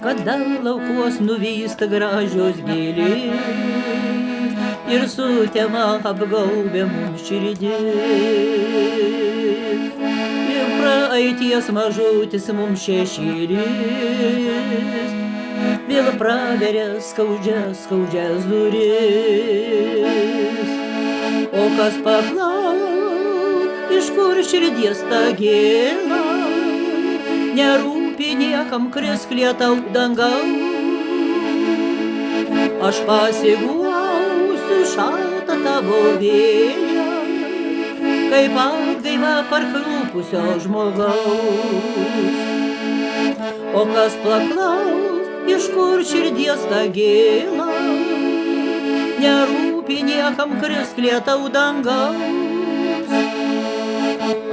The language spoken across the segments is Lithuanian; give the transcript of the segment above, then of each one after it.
kada laukuos nuvysta gražios gėlės ir sutema apgaubia mums širdis. Ir praeities mažutis mums šešėlis vėl praveria skaudžias duris. O kas paklaus, iš kur širdies ta gėla, nerūpi niekam krisklė tau dangaus. Aš pasiguosiu šaltą tavo vėją, kaip atgaiva parklupusio žmogaus. O kas paklaus, iš kur širdies ta gėla, nerūpi niekam krisklė tau dangaus.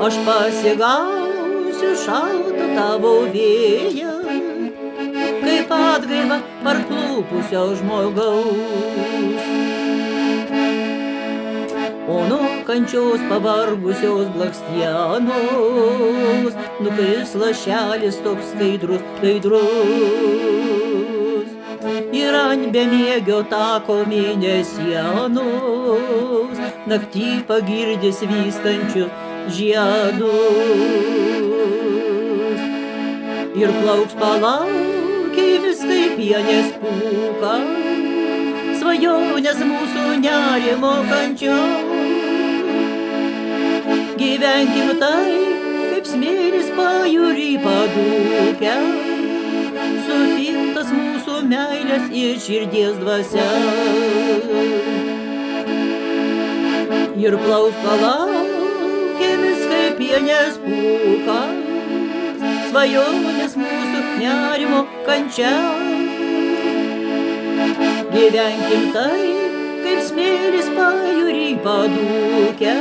Aš pasigausiu šaltą tavo vėją, kaip atgaiva parklupusio žmogaus. O nuo kančios pavargusios blakstienos nukris lašelis toks skaidrus. Ir ant bemiegio tako mėnesienos naktį pagirdys vystančius žiedus. Ir plauks palaukiai vis kaip pienės pūka, svajonės mūsų nerimo kančios. Gyvenkim taip, kaip smėlis pajūry padūkę, supintas mūsų meilės ir širdies dvasia. Ir plauks palaukėmis kaip pienės pūka, svajonės mūsų nerimo kančia. Gyvenkim taip, kaip smėlis pajūry padūkę,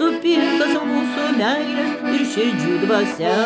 supintas mūsų meilės ir širdžių dvasia.